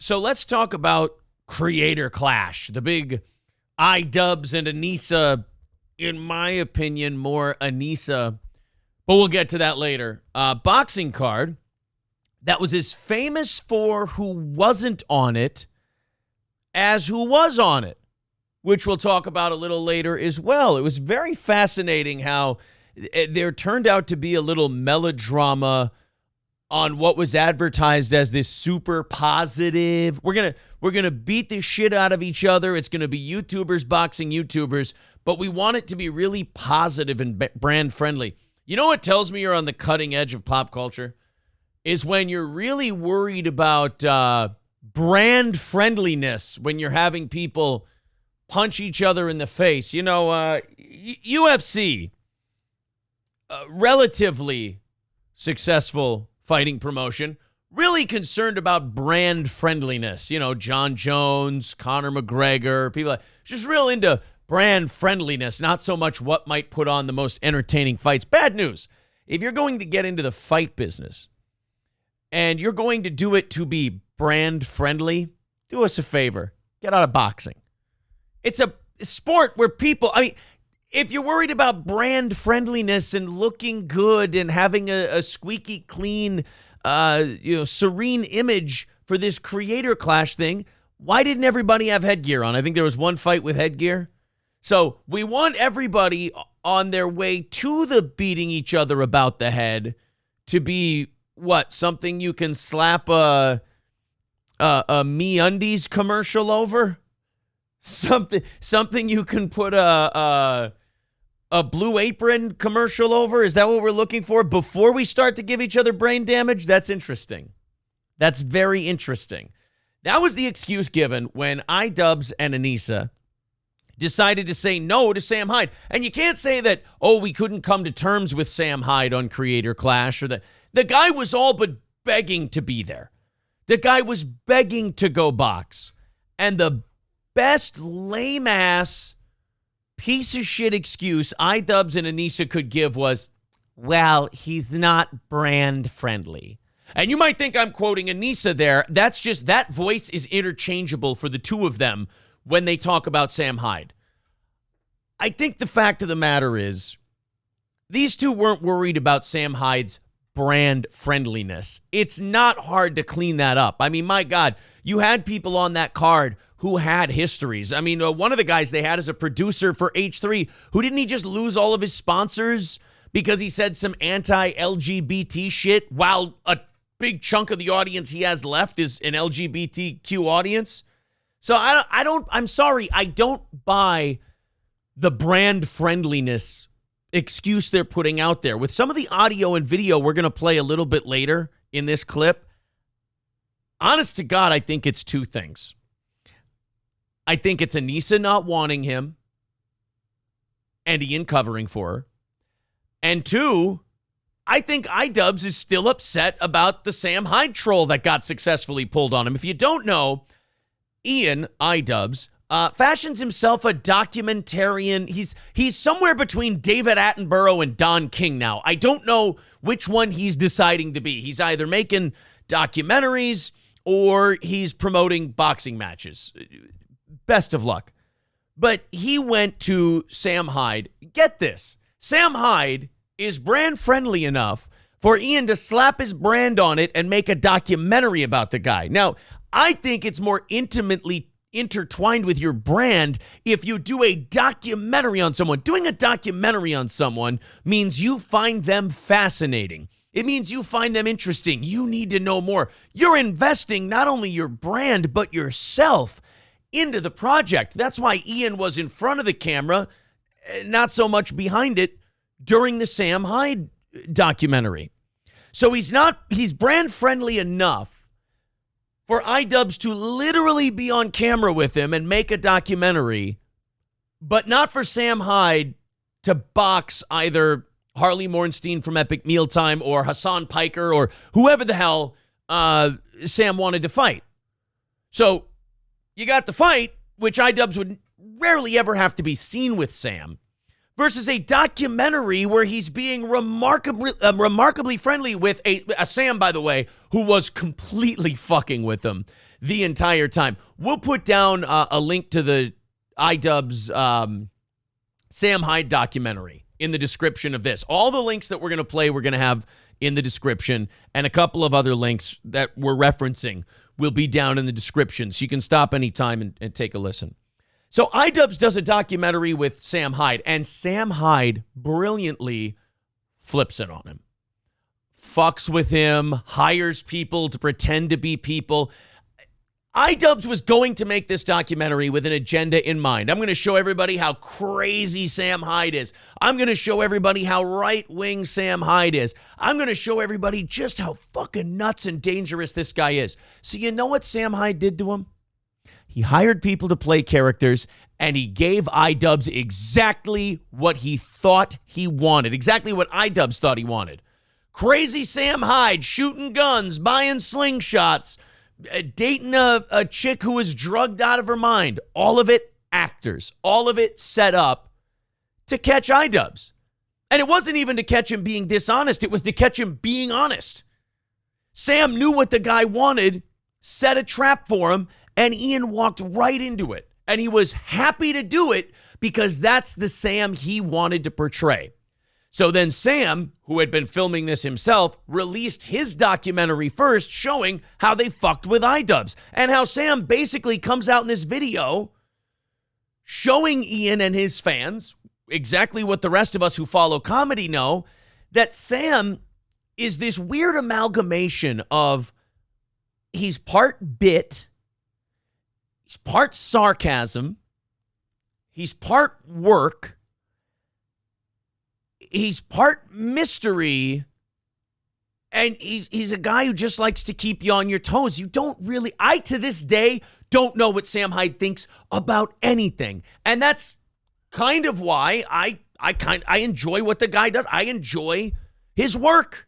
So let's talk about creator clash. The big IDubbz and Anisa, in my opinion, more Anisa, but we'll get to that later. Boxing card that was as famous for who wasn't on it as who was on it, which we'll talk about a little later as well. It was very fascinating how there turned out to be a little melodrama on what was advertised as this super positive. We're gonna beat the shit out of each other. It's gonna be YouTubers boxing YouTubers, but we want it to be really positive and brand friendly. You know what tells me you're on the cutting edge of pop culture? Is when you're really worried about brand friendliness, when you're having people punch each other in the face. You know, UFC, relatively successful fighting promotion, really concerned about brand friendliness. You know, John Jones, Conor McGregor, people just real into brand friendliness, not so much what might put on the most entertaining fights. Bad news. If you're going to get into the fight business and you're going to do it to be brand friendly, do us a favor. Get out of boxing. It's a sport where people, I mean, if you're worried about brand friendliness and looking good and having a squeaky clean, serene image for this creator clash thing, why didn't everybody have headgear on? I think there was one fight with headgear. So we want everybody on their way to the beating each other about the head to be what? Something you can slap a MeUndies commercial over? Something you can put a Blue Apron commercial over? Is that what we're looking for before we start to give each other brain damage? That's interesting. That's very interesting. That was the excuse given when IDubbz and Anisa decided to say no to Sam Hyde. And you can't say that, oh, we couldn't come to terms with Sam Hyde on Creator Clash, or that the guy was all but begging to be there. The guy was begging to go box. And the best lame-ass piece of shit excuse IDubbz and Anisa could give was, well, he's not brand friendly. And you might think I'm quoting Anisa there. That's just, that voice is interchangeable for the two of them when they talk about Sam Hyde. I think the fact of the matter is, these two weren't worried about Sam Hyde's brand friendliness. It's not hard to clean that up. I mean, my God, you had people on that card who had histories. I mean, one of the guys they had as a producer for H3, who didn't he just lose all of his sponsors because he said some anti-LGBT shit while a big chunk of the audience he has left is an LGBTQ audience? So I'm sorry, I don't buy the brand friendliness excuse they're putting out there. With some of the audio and video we're going to play a little bit later in this clip, honest to God, I think it's two things. I think it's Anisa not wanting him and Ian covering for her. And two, I think IDubbz is still upset about the Sam Hyde troll that got successfully pulled on him. If you don't know, Ian, IDubbz, fashions himself a documentarian. He's somewhere between David Attenborough and Don King now. I don't know which one he's deciding to be. He's either making documentaries or he's promoting boxing matches. Best of luck. But he went to Sam Hyde. Get this. Sam Hyde is brand friendly enough for Ian to slap his brand on it and make a documentary about the guy. Now, I think it's more intimately intertwined with your brand if you do a documentary on someone. Doing a documentary on someone means you find them fascinating. It means you find them interesting. You need to know more. You're investing not only your brand, but yourself into the project. That's why Ian was in front of the camera, not so much behind it, during the Sam Hyde documentary. So he's brand friendly enough for IDubbz to literally be on camera with him and make a documentary, but not for Sam Hyde to box either Harley Morenstein from Epic Mealtime or Hassan Piker or whoever the hell Sam wanted to fight. So you got the fight, which IDubbz would rarely ever have to be seen with Sam, versus a documentary where he's being remarkably friendly with a Sam, by the way, who was completely fucking with him. the entire time. We'll put down a link to the IDubbz Sam Hyde documentary in the description of this. All the links that we're going to play, we're going to have in the description, and a couple of other links that we're referencing will be down in the description, so you can stop anytime and take a listen. So IDubbz does a documentary with Sam Hyde, and Sam Hyde brilliantly flips it on him. Fucks with him, hires people to pretend to be people. IDubbz was going to make this documentary with an agenda in mind. I'm going to show everybody how crazy Sam Hyde is. I'm going to show everybody how right-wing Sam Hyde is. I'm going to show everybody just how fucking nuts and dangerous this guy is. So you know what Sam Hyde did to him? He hired people to play characters, and he gave IDubbz exactly what he thought he wanted, exactly what IDubbz thought he wanted. Crazy Sam Hyde shooting guns, buying slingshots, dating a chick who was drugged out of her mind. All of it actors. All of it set up to catch IDubbz. And it wasn't even to catch him being dishonest. It was to catch him being honest. Sam knew what the guy wanted, set a trap for him, and Ian walked right into it. And he was happy to do it because that's the Sam he wanted to portray. So then Sam, who had been filming this himself, released his documentary first, showing how they fucked with IDubbz and how Sam basically comes out in this video showing Ian and his fans exactly what the rest of us who follow comedy know, that Sam is this weird amalgamation of he's part bit, he's part sarcasm, he's part work, he's part mystery, and he's a guy who just likes to keep you on your toes. You don't really, I to this day don't know what Sam Hyde thinks about anything. And that's kind of why I enjoy what the guy does. I enjoy his work.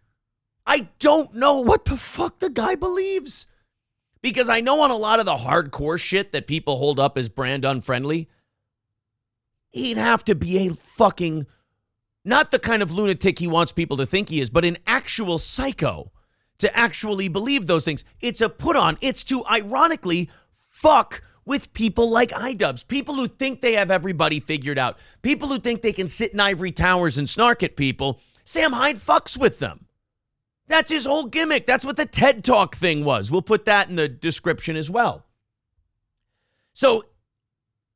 I don't know what the fuck the guy believes. Because I know on a lot of the hardcore shit that people hold up as brand unfriendly, he'd have to be a fucking, not the kind of lunatic he wants people to think he is, but an actual psycho to actually believe those things. It's a put on. It's to ironically fuck with people like IDubbz, people who think they have everybody figured out, people who think they can sit in ivory towers and snark at people. Sam Hyde fucks with them. That's his whole gimmick. That's what the TED Talk thing was. We'll put that in the description as well. So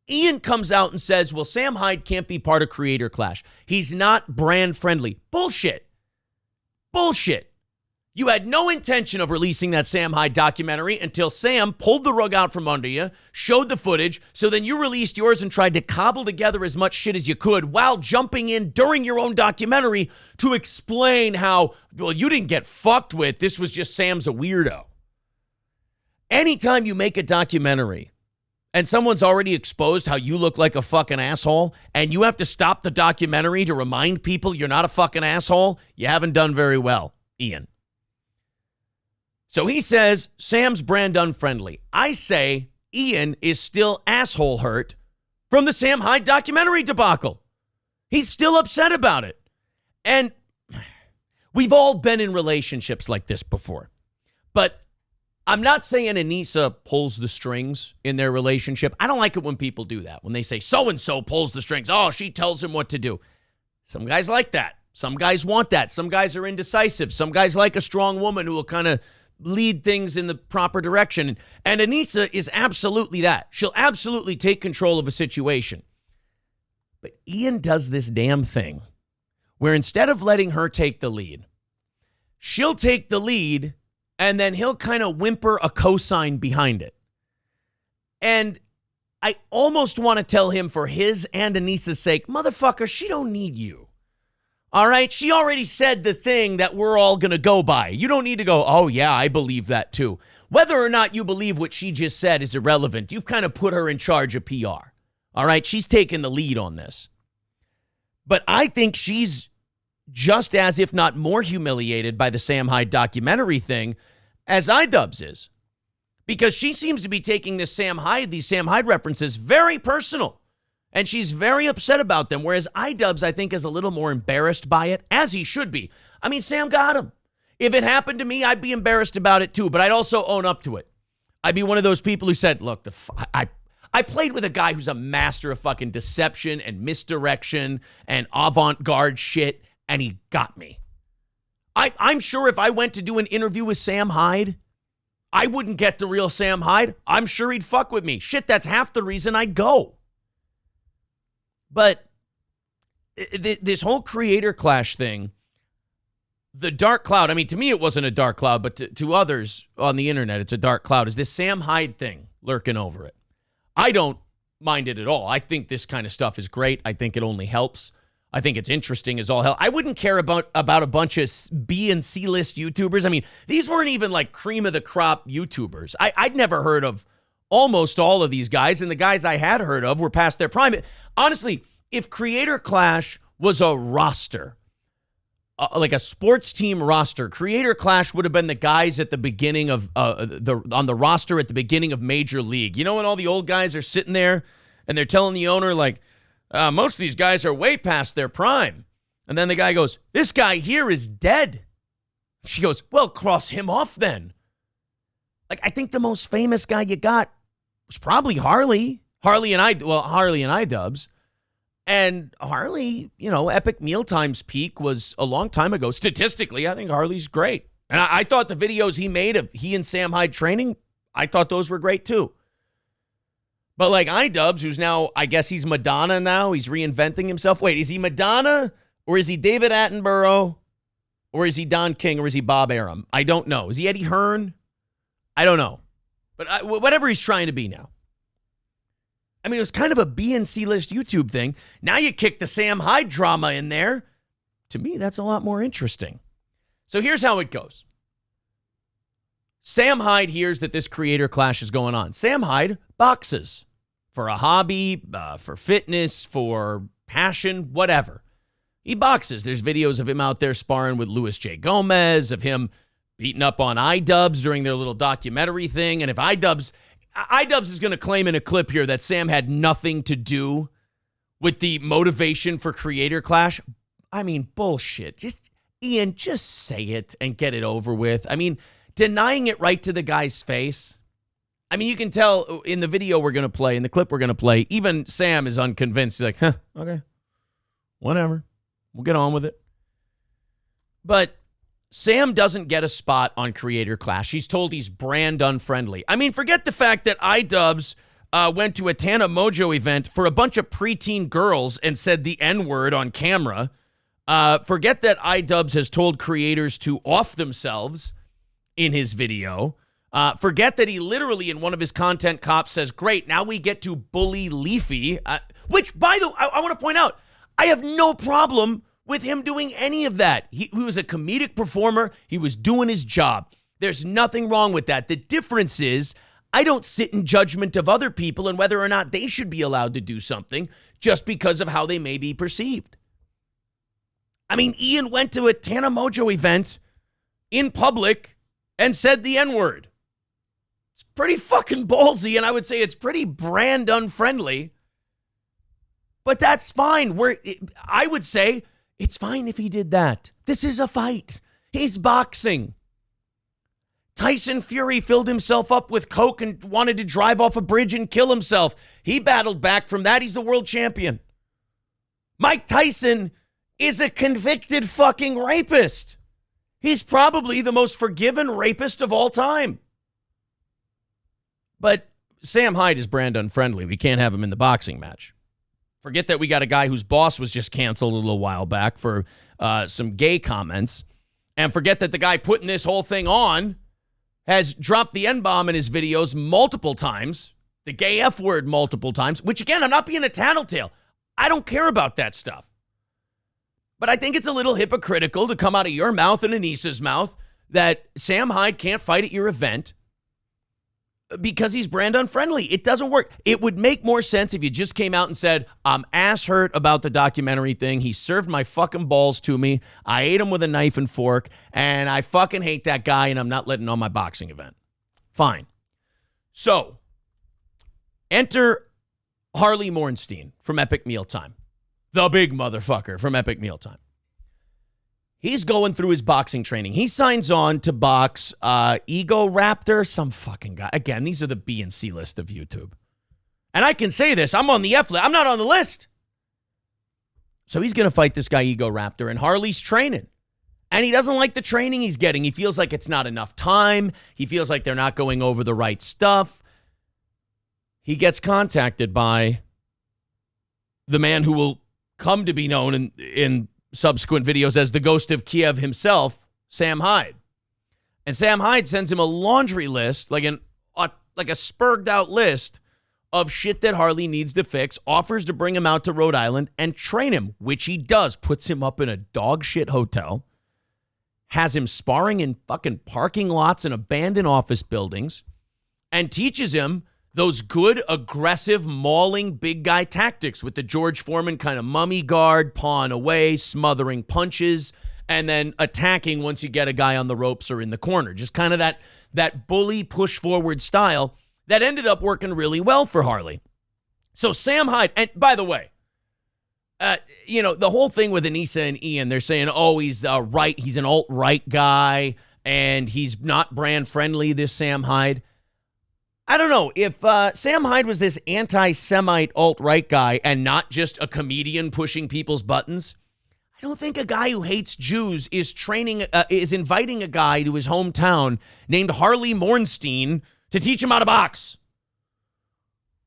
Ian comes out and says, well, Sam Hyde can't be part of Creator Clash. He's not brand friendly. Bullshit. Bullshit. You had no intention of releasing that Sam Hyde documentary until Sam pulled the rug out from under you, showed the footage, so then you released yours and tried to cobble together as much shit as you could while jumping in during your own documentary to explain how, well, you didn't get fucked with. This was just Sam's a weirdo. Anytime you make a documentary and someone's already exposed how you look like a fucking asshole and you have to stop the documentary to remind people you're not a fucking asshole, you haven't done very well, Ian. So he says Sam's brand unfriendly. I say Ian is still asshole hurt from the Sam Hyde documentary debacle. He's still upset about it. And we've all been in relationships like this before. But I'm not saying Anisa pulls the strings in their relationship. I don't like it when people do that. When they say so-and-so pulls the strings. Oh, she tells him what to do. Some guys like that. Some guys want that. Some guys are indecisive. Some guys like a strong woman who will kind of lead things in the proper direction. And Anisa is absolutely that. She'll absolutely take control of a situation. But Ian does this damn thing where instead of letting her take the lead, she'll take the lead and then he'll kind of whimper a cosign behind it. And I almost want to tell him for his and Anisa's sake, motherfucker, she don't need you. All right? She already said the thing that we're all going to go by. You don't need to go, oh, yeah, I believe that too. Whether or not you believe what she just said is irrelevant. You've kind of put her in charge of PR. All right? She's taken the lead on this. But I think she's just as, if not more, humiliated by the Sam Hyde documentary thing as IDubbz is. Because she seems to be taking these Sam Hyde references very personal. And she's very upset about them, whereas IDubbz, I think, is a little more embarrassed by it, as he should be. I mean, Sam got him. If it happened to me, I'd be embarrassed about it too, but I'd also own up to it. I'd be one of those people who said, look, I played with a guy who's a master of fucking deception and misdirection and avant-garde shit, and he got me. I'm sure if I went to do an interview with Sam Hyde, I wouldn't get the real Sam Hyde. I'm sure he'd fuck with me. Shit, that's half the reason I'd go. But this whole creator clash thing, the dark cloud, I mean, to me it wasn't a dark cloud, but to others on the internet, it's a dark cloud, is this Sam Hyde thing lurking over it. I don't mind it at all. I think this kind of stuff is great. I think it only helps. I think it's interesting as all hell. I wouldn't care about a bunch of B and C list YouTubers. I mean, these weren't even like cream of the crop YouTubers. I'd never heard of almost all of these guys, and the guys I had heard of were past their prime. Honestly, if Creator Clash was a roster, like a sports team roster, Creator Clash would have been the guys at the beginning of on the roster at the beginning of Major League. You know, when all the old guys are sitting there and they're telling the owner, like, most of these guys are way past their prime. And then the guy goes, this guy here is dead. She goes, well, cross him off then. Like, I think the most famous guy you got was probably Harley. Harley and IDubbz. And Harley, you know, Epic Mealtime's peak was a long time ago. Statistically, I think Harley's great. And I thought the videos he made of he and Sam Hyde training, I thought those were great too. But like IDubbz, who's now, I guess he's Madonna now. He's reinventing himself. Wait, is he Madonna? Or is he David Attenborough? Or is he Don King? Or is he Bob Arum? I don't know. Is he Eddie Hearn? I don't know. But whatever he's trying to be now. I mean, it was kind of a B and C list YouTube thing. Now you kick the Sam Hyde drama in there. To me, that's a lot more interesting. So here's how it goes. Sam Hyde hears that this creator clash is going on. Sam Hyde boxes for a hobby, for fitness, for passion, whatever. He boxes. There's videos of him out there sparring with Luis J. Gomez, of him beating up on IDubbz during their little documentary thing. And if IDubbz is going to claim in a clip here that Sam had nothing to do with the motivation for creator clash, I mean, bullshit. Ian, just say it and get it over with. I mean, denying it right to the guy's face. I mean, you can tell in the video we're going to play, in the clip we're going to play, even Sam is unconvinced. He's like, okay, whatever. We'll get on with it. But Sam doesn't get a spot on Creator Clash. He's told he's brand unfriendly. I mean, forget the fact that IDubbz went to a Tana Mojo event for a bunch of preteen girls and said the N-word on camera. Forget that IDubbz has told creators to off themselves in his video. Forget that he literally in one of his content cops says, great, now we get to bully Leafy. Which, by the way, I want to point out, I have no problem with him doing any of that. He was a comedic performer. He was doing his job. There's nothing wrong with that. The difference is I don't sit in judgment of other people and whether or not they should be allowed to do something just because of how they may be perceived. I mean, Ian went to a Tana Mojo event in public and said the N-word. It's pretty fucking ballsy, and I would say it's pretty brand unfriendly. But that's fine. I would say it's fine if he did that. This is a fight. He's boxing. Tyson Fury filled himself up with coke and wanted to drive off a bridge and kill himself. He battled back from that. He's the world champion. Mike Tyson is a convicted fucking rapist. He's probably the most forgiven rapist of all time. But Sam Hyde is brand unfriendly. We can't have him in the boxing match. Forget that we got a guy whose boss was just canceled a little while back for some gay comments. And forget that the guy putting this whole thing on has dropped the N-bomb in his videos multiple times, the gay F word multiple times, which again, I'm not being a tattletale. I don't care about that stuff. But I think it's a little hypocritical to come out of your mouth and Anisa's mouth that Sam Hyde can't fight at your event because he's brand unfriendly. It doesn't work. It would make more sense if you just came out and said, I'm ass hurt about the documentary thing. He served my fucking balls to me. I ate him with a knife and fork, and I fucking hate that guy, and I'm not letting him on my boxing event. Fine. So, enter Harley Morenstein from Epic Mealtime. The big motherfucker from Epic Mealtime. He's going through his boxing training. He signs on to box Ego Raptor, some fucking guy. Again, these are the B and C list of YouTube. And I can say this. I'm on the F list. I'm not on the list. So he's going to fight this guy, Ego Raptor, and Harley's training. And he doesn't like the training he's getting. He feels like it's not enough time. He feels like they're not going over the right stuff. He gets contacted by the man who will come to be known in subsequent videos as the Ghost of Kiev himself, Sam Hyde. And Sam Hyde sends him a laundry list, like a spurged out list of shit that Harley needs to fix, offers to bring him out to Rhode Island and train him, which he does, puts him up in a dog shit hotel, has him sparring in fucking parking lots and abandoned office buildings, and teaches him those good, aggressive, mauling big guy tactics with the George Foreman kind of mummy guard, pawing away, smothering punches, and then attacking once you get a guy on the ropes or in the corner. Just kind of that bully push forward style that ended up working really well for Harley. So Sam Hyde, and by the way, the whole thing with Anisa and Ian, they're saying, oh, he's he's an alt-right guy, and he's not brand friendly, this Sam Hyde. I don't know. If Sam Hyde was this anti-Semite alt-right guy and not just a comedian pushing people's buttons, I don't think a guy who hates Jews is inviting a guy to his hometown named Harley Morenstein to teach him how to box.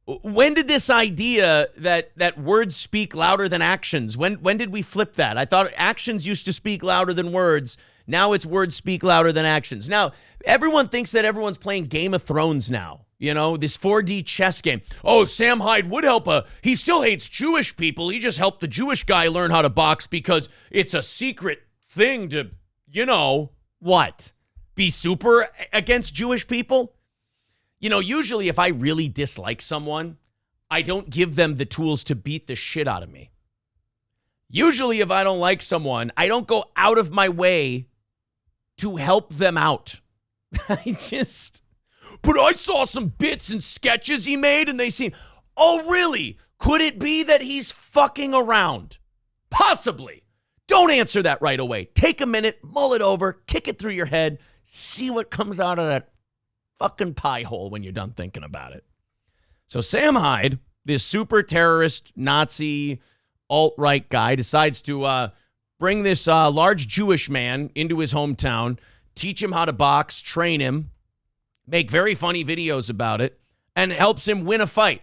When did this idea that words speak louder than actions, when did we flip that? I thought actions used to speak louder than words. Now it's words speak louder than actions. Now, everyone thinks that everyone's playing Game of Thrones now. This 4D chess game. Oh, Sam Hyde would help he still hates Jewish people. He just helped the Jewish guy learn how to box because it's a secret thing to, what? Be super against Jewish people? Usually if I really dislike someone, I don't give them the tools to beat the shit out of me. Usually if I don't like someone, I don't go out of my way to help them out. But I saw some bits and sketches he made and they seem, oh really? Could it be that he's fucking around? Possibly. Don't answer that right away. Take a minute, mull it over, kick it through your head, see what comes out of that fucking pie hole when you're done thinking about it. So Sam Hyde, this super terrorist, Nazi, alt-right guy, decides to bring this large Jewish man into his hometown, teach him how to box, train him, make very funny videos about it, and helps him win a fight.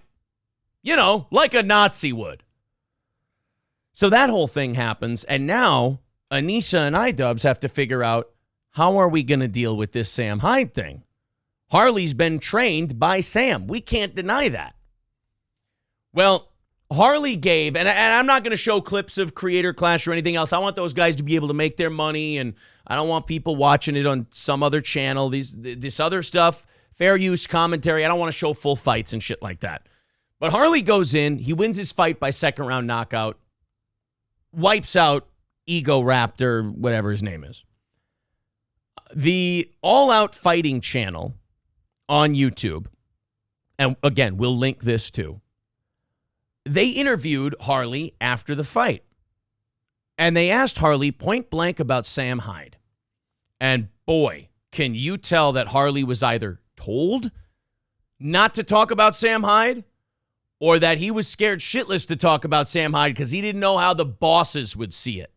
Like a Nazi would. So that whole thing happens, and now Anisa and IDubbz have to figure out, how are we going to deal with this Sam Hyde thing? Harley's been trained by Sam. We can't deny that. Well, Harley gave, and I'm not going to show clips of Creator Clash or anything else. I want those guys to be able to make their money, and I don't want people watching it on some other channel. This other stuff, fair use commentary, I don't want to show full fights and shit like that. But Harley goes in, he wins his fight by second round knockout, wipes out Ego Raptor, whatever his name is. The All Out Fighting channel on YouTube, and again, we'll link this too, they interviewed Harley after the fight. And they asked Harley point blank about Sam Hyde. And boy, can you tell that Harley was either told not to talk about Sam Hyde or that he was scared shitless to talk about Sam Hyde because he didn't know how the bosses would see it.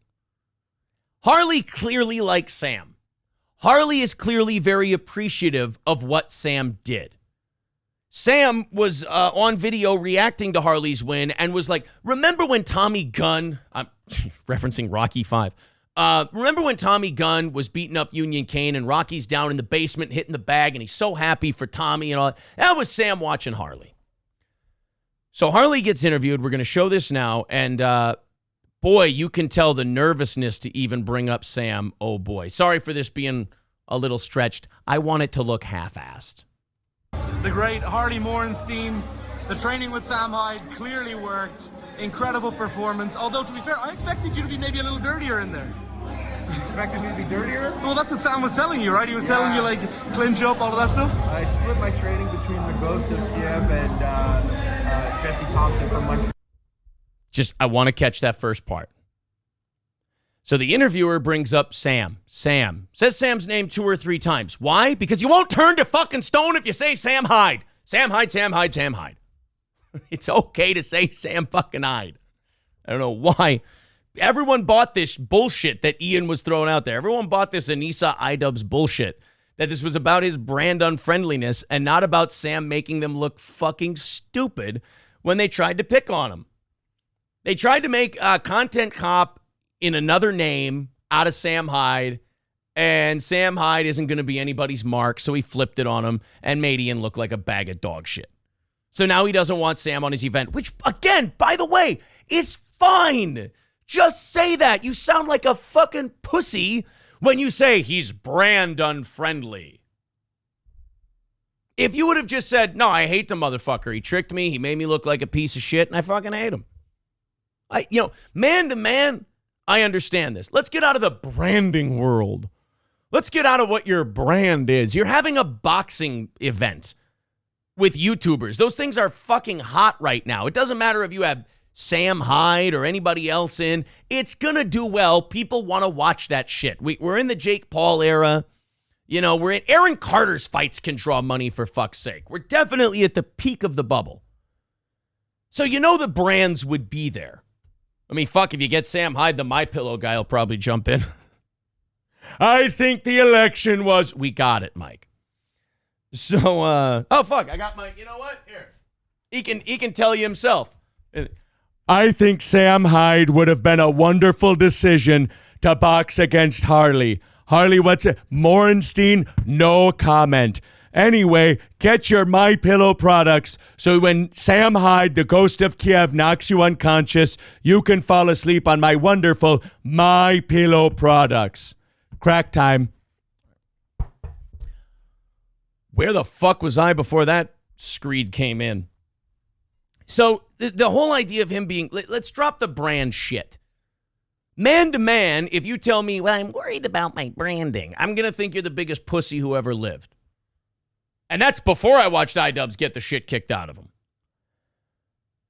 Harley clearly likes Sam. Harley is clearly very appreciative of what Sam did. Sam was on video reacting to Harley's win and was like, remember when Tommy Gunn, I'm referencing Rocky V, remember when Tommy Gunn was beating up Union Kane and Rocky's down in the basement hitting the bag and he's so happy for Tommy and all that? That was Sam watching Harley. So Harley gets interviewed. We're going to show this now. And boy, you can tell the nervousness to even bring up Sam. Oh boy. Sorry for this being a little stretched. I want it to look half-assed. The great Harley Morenstein. The training with Sam Hyde clearly worked. Incredible performance. Although, to be fair, I expected you to be maybe a little dirtier in there. You expected me to be dirtier? Well, that's what Sam was telling you, right? He was telling you, like, clinch up, all of that stuff? I split my training between the Ghost of Kiev and Jesse Thompson from Montreal. I want to catch that first part. So the interviewer brings up Sam. Sam. Says Sam's name 2 or 3 times. Why? Because you won't turn to fucking stone if you say Sam Hyde. Sam Hyde, Sam Hyde, Sam Hyde. It's okay to say Sam fucking Hyde. I don't know why. Everyone bought this bullshit that Ian was throwing out there. Everyone bought this Anisa IDubbz bullshit. That this was about his brand unfriendliness and not about Sam making them look fucking stupid when they tried to pick on him. They tried to make a content cop in another name out of Sam Hyde, and Sam Hyde isn't going to be anybody's mark, so he flipped it on him and made Ian look like a bag of dog shit. So now he doesn't want Sam on his event, which, again, by the way, is fine. Just say that. You sound like a fucking pussy when you say he's brand unfriendly. If you would have just said, no, I hate the motherfucker. He tricked me. He made me look like a piece of shit, and I fucking hate him. Man to man, I understand this. Let's get out of the branding world. Let's get out of what your brand is. You're having a boxing event with YouTubers. Those things are fucking hot right now. It doesn't matter if you have Sam Hyde or anybody else in. It's going to do well. People want to watch that shit. We're in the Jake Paul era. We're in Aaron Carter's fights can draw money, for fuck's sake. We're definitely at the peak of the bubble. So the brands would be there. I mean, fuck, if you get Sam Hyde, the MyPillow guy will probably jump in. I think the election was... We got it, Mike. So, oh, fuck, I got my... You know what? Here. He can tell you himself. I think Sam Hyde would have been a wonderful decision to box against Harley. Harley, what's it? Morenstein, no comment. Anyway, get your MyPillow products so when Sam Hyde, the ghost of Kiev, knocks you unconscious, you can fall asleep on my wonderful MyPillow products. Crack time. Where the fuck was I before that screed came in? So the whole idea of him being, let's drop the brand shit. Man to man, if you tell me, well, I'm worried about my branding, I'm going to think you're the biggest pussy who ever lived. And that's before I watched IDubbz get the shit kicked out of him.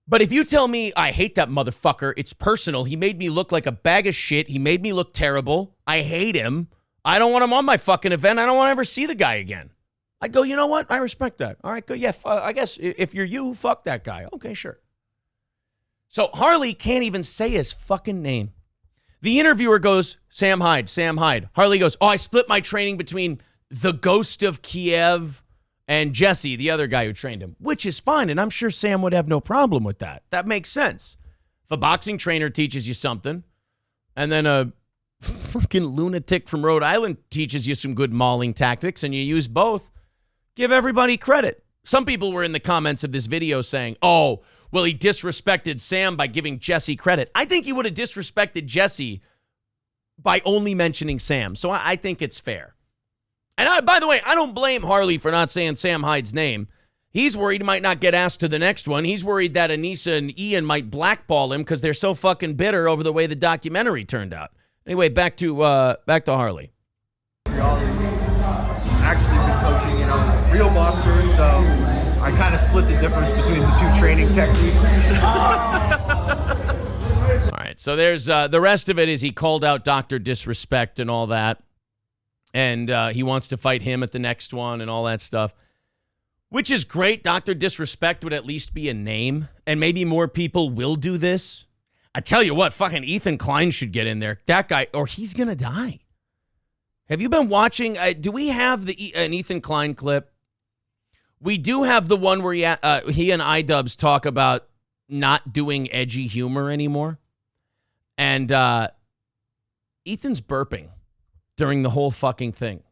But if you tell me, I hate that motherfucker, it's personal, he made me look like a bag of shit, he made me look terrible, I hate him, I don't want him on my fucking event, I don't want to ever see the guy again. I'd go, you know what? I respect that. All right, good. Yeah, I guess if you're you, fuck that guy. Okay, sure. So Harley can't even say his fucking name. The interviewer goes, Sam Hyde, Sam Hyde. Harley goes, I split my training between the ghost of Kiev and Jesse, the other guy who trained him, which is fine, and I'm sure Sam would have no problem with that. That makes sense. If a boxing trainer teaches you something, and then a fucking lunatic from Rhode Island teaches you some good mauling tactics, and you use both, give everybody credit. Some people were in the comments of this video saying, oh, well, he disrespected Sam by giving Jesse credit. I think he would have disrespected Jesse by only mentioning Sam. So I think it's fair. And by the way, I don't blame Harley for not saying Sam Hyde's name. He's worried he might not get asked to the next one. He's worried that Anisa and Ian might blackball him because they're so fucking bitter over the way the documentary turned out. Anyway, back to Harley. Actually been coaching, real boxers, so I kind of split the difference between the two training techniques. All right, so there's the rest of it is he called out Dr. Disrespect and all that, and he wants to fight him at the next one and all that stuff, which is great. Dr. Disrespect would at least be a name, and maybe more people will do this. I tell you what, fucking Ethan Klein should get in there. That guy, or he's going to die. Have you been watching? Do we have an Ethan Klein clip? We do have the one where he and IDubbz talk about not doing edgy humor anymore. And Ethan's burping during the whole fucking thing.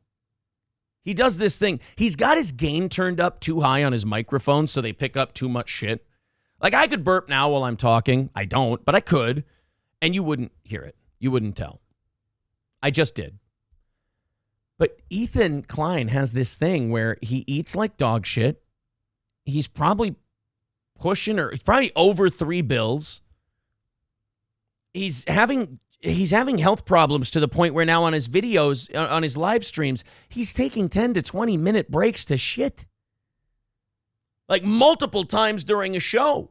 He does this thing. He's got his gain turned up too high on his microphone so they pick up too much shit. Like, I could burp now while I'm talking. I don't, but I could. And you wouldn't hear it. You wouldn't tell. I just did. But Ethan Klein has this thing where he eats like dog shit. He's probably he's probably over 3 bills. He's having health problems to the point where now on his videos, on his live streams, he's taking 10 to 20 minute breaks to shit. Like multiple times during a show.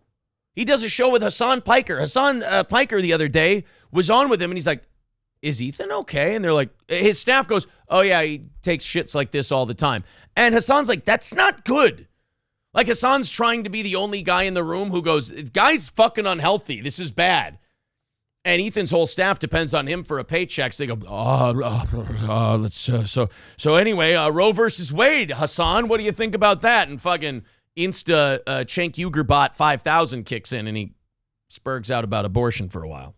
He does a show with Hassan Piker. Hassan Piker the other day was on with him and he's like, is Ethan okay? And they're like, his staff goes, oh yeah, he takes shits like this all the time. And Hassan's like, that's not good. Like, Hassan's trying to be the only guy in the room who goes, guy's fucking unhealthy. This is bad. And Ethan's whole staff depends on him for a paycheck. So they go, so anyway, Roe versus Wade, Hassan, what do you think about that? And fucking Cenk Ugerbot 5000 kicks in and he spurgs out about abortion for a while.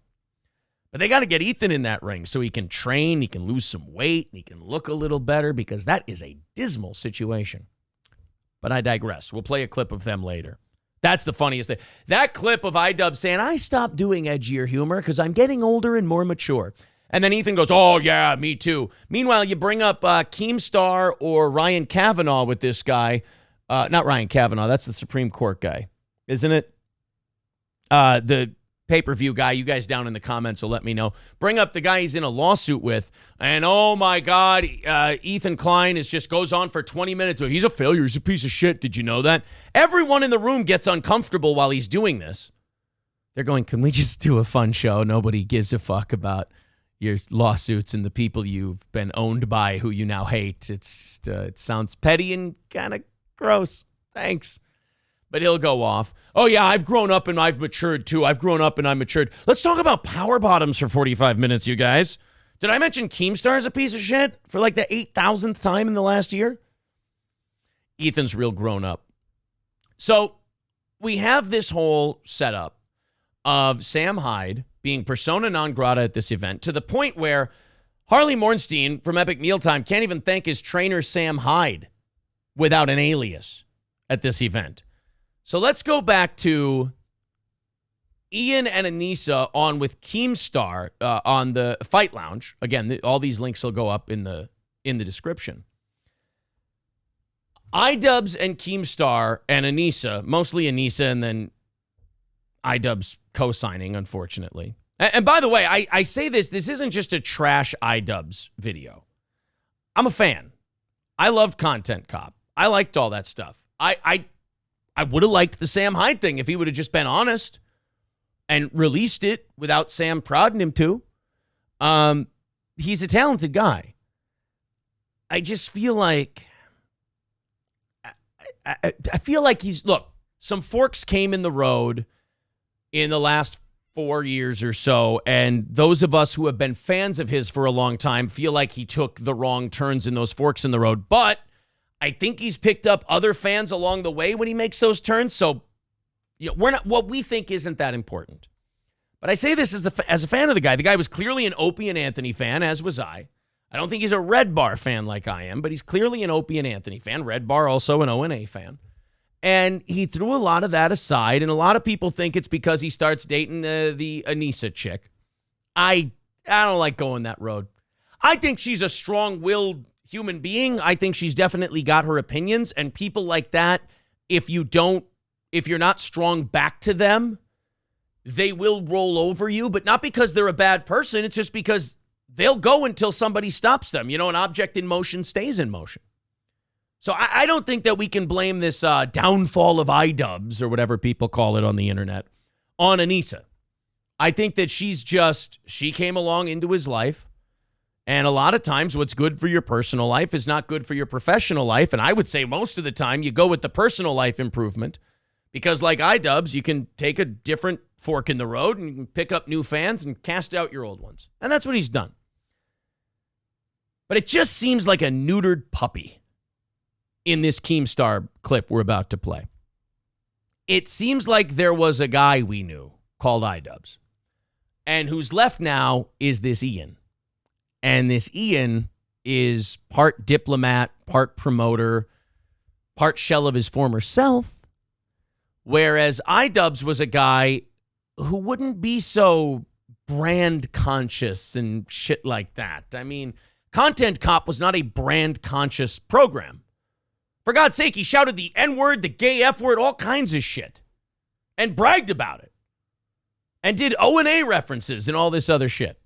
But they got to get Ethan in that ring so he can train, he can lose some weight, and he can look a little better, because that is a dismal situation. But I digress. We'll play a clip of them later. That's the funniest thing. That clip of IDubbz saying, I stopped doing edgier humor because I'm getting older and more mature. And then Ethan goes, oh, yeah, me too. Meanwhile, you bring up Keemstar or Ryan Kavanaugh with this guy. Not Ryan Kavanaugh. That's the Supreme Court guy, isn't it? The pay-per-view guy. You guys down in the comments will let me know. Bring up the guy he's in a lawsuit with. And, oh, my God, Ethan Klein just goes on for 20 minutes. He's a failure. He's a piece of shit. Did you know that? Everyone in the room gets uncomfortable while he's doing this. They're going, can we just do a fun show? Nobody gives a fuck about your lawsuits and the people you've been owned by who you now hate. It's just, it sounds petty and kind of gross. Thanks. But he'll go off. Oh, yeah, I've grown up and I've matured, too. I've grown up and I'm matured. Let's talk about power bottoms for 45 minutes, you guys. Did I mention Keemstar is a piece of shit for like the 8,000th time in the last year? Ethan's real grown up. So we have this whole setup of Sam Hyde being persona non grata at this event, to the point where Harley Morenstein from Epic Mealtime can't even thank his trainer Sam Hyde without an alias at this event. So let's go back to Ian and Anisa on with Keemstar on the Fight Lounge. Again, all these links will go up in the description. IDubbz and Keemstar and Anisa, mostly Anisa and then IDubbz co-signing, unfortunately. And by the way, I say this isn't just a trash IDubbz video. I'm a fan. I loved Content Cop. I liked all that stuff. I would have liked the Sam Hyde thing if he would have just been honest and released it without Sam prodding him to. He's a talented guy. I just feel like I feel like some forks came in the road in the last 4 years or so, and those of us who have been fans of his for a long time feel like he took the wrong turns in those forks in the road. But I think he's picked up other fans along the way when he makes those turns. So, what we think isn't that important. But I say this as a fan of the guy. The guy was clearly an Opie and Anthony fan, as was I. I don't think he's a Red Bar fan like I am, but he's clearly an Opie and Anthony fan. Red Bar also an O&A fan. And he threw a lot of that aside, and a lot of people think it's because he starts dating the Anisa chick. I don't like going that road. I think she's a strong-willed human being. I think she's definitely got her opinions, and people like that, if you're not strong back to them, they will roll over you, but not because they're a bad person. It's just because they'll go until somebody stops them. An object in motion stays in motion. So I don't think that we can blame this downfall of IDubbz, or whatever people call it on the internet, on Anisa. I think that she came along into his life. And a lot of times what's good for your personal life is not good for your professional life. And I would say most of the time you go with the personal life improvement, because like IDubbz, you can take a different fork in the road and you can pick up new fans and cast out your old ones. And that's what he's done. But it just seems like a neutered puppy in this Keemstar clip we're about to play. It seems like there was a guy we knew called IDubbz, and who's left now is this Ian. And this Ian is part diplomat, part promoter, part shell of his former self. Whereas IDubbz was a guy who wouldn't be so brand conscious and shit like that. I mean, Content Cop was not a brand conscious program. For God's sake, he shouted the N-word, the gay F-word, all kinds of shit. And bragged about it. And did O&A references and all this other shit.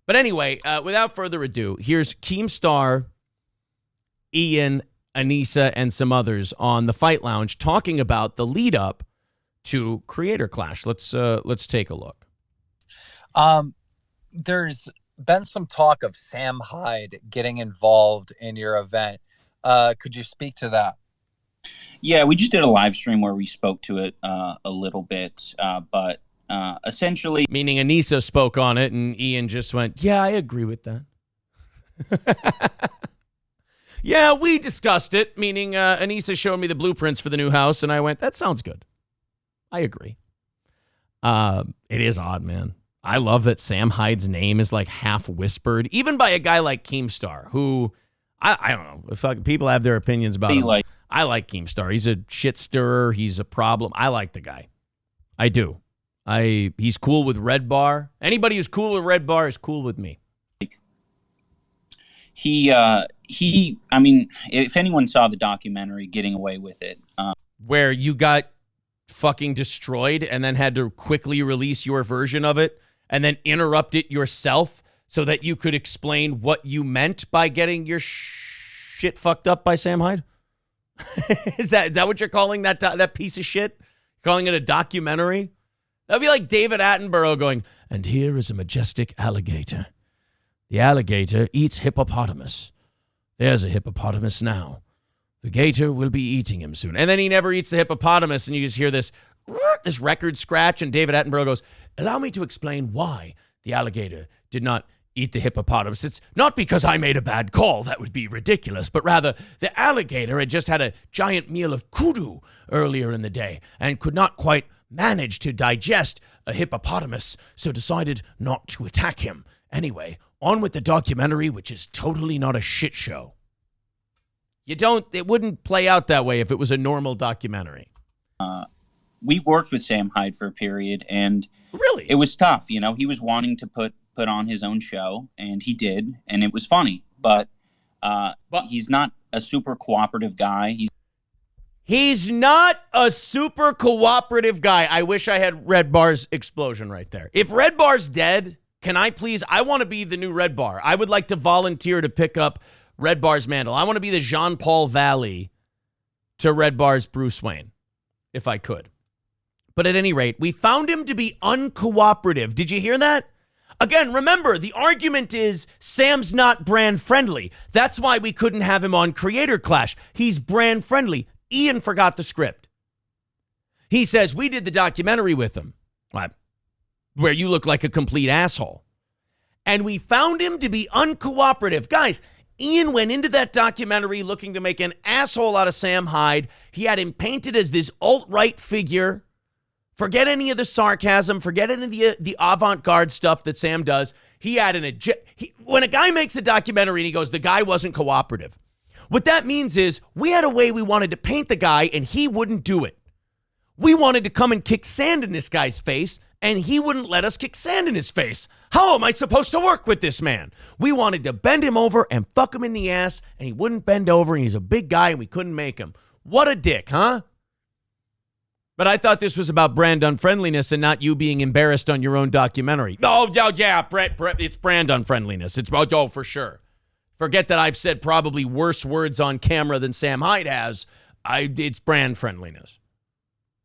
But anyway, without further ado, here's Keemstar, Ian, Anisa, and some others on the Fight Lounge talking about the lead up to Creator Clash. Let's take a look. There's been some talk of Sam Hyde getting involved in your event. Could you speak to that? Yeah, we just did a live stream where we spoke to it a little bit, but essentially... Meaning Anisa spoke on it, and Ian just went, yeah, I agree with that. Yeah, we discussed it, meaning Anisa showed me the blueprints for the new house, and I went, that sounds good. I agree. It is odd, man. I love that Sam Hyde's name is like half whispered, even by a guy like Keemstar, who, I don't know, if people have their opinions about him. I like Keemstar. He's a shit stirrer. He's a problem. I like the guy. I do. He's cool with Red Bar. Anybody who's cool with Red Bar is cool with me. I mean, if anyone saw the documentary Getting Away with It, where you got fucking destroyed and then had to quickly release your version of it and then interrupt it yourself so that you could explain what you meant by getting your shit fucked up by Sam Hyde? Is that what you're calling that piece of shit? Calling it a documentary? That'd be like David Attenborough going, and here is a majestic alligator. The alligator eats hippopotamus. There's a hippopotamus now. The gator will be eating him soon. And then he never eats the hippopotamus, and you just hear this record scratch, and David Attenborough goes, allow me to explain why the alligator did not eat the hippopotamus. It's not because I made a bad call, that would be ridiculous, but rather the alligator had just had a giant meal of kudu earlier in the day and could not quite manage to digest a hippopotamus, so decided not to attack him. Anyway, on with the documentary, which is totally not a shit show. It wouldn't play out that way if it was a normal documentary. We worked with Sam Hyde for a period, and really, it was tough. You know, he was wanting to put on his own show, and he did, and it was funny. But he's not a super cooperative guy. He's not a super cooperative guy. I wish I had Red Bar's explosion right there. If Red Bar's dead, can I please? I want to be the new Red Bar. I would like to volunteer to pick up Red Bar's mantle. I want to be the Jean-Paul Valley to Red Bar's Bruce Wayne, if I could. But at any rate, we found him to be uncooperative. Did you hear that? Again, remember, the argument is Sam's not brand friendly. That's why we couldn't have him on Creator Clash. He's brand friendly. Ian forgot the script. He says, we did the documentary with him, where you look like a complete asshole. And we found him to be uncooperative. Guys, Ian went into that documentary looking to make an asshole out of Sam Hyde. He had him painted as this alt-right figure. Forget any of the sarcasm. Forget any of the avant-garde stuff that Sam does. He had when a guy makes a documentary and he goes, the guy wasn't cooperative. What that means is we had a way we wanted to paint the guy and he wouldn't do it. We wanted to come and kick sand in this guy's face and he wouldn't let us kick sand in his face. How am I supposed to work with this man? We wanted to bend him over and fuck him in the ass and he wouldn't bend over and he's a big guy and we couldn't make him. What a dick, huh? But I thought this was about brand unfriendliness and not you being embarrassed on your own documentary. Oh, yeah, Brett, it's brand unfriendliness. It's, for sure. Forget that I've said probably worse words on camera than Sam Hyde has. It's brand friendliness.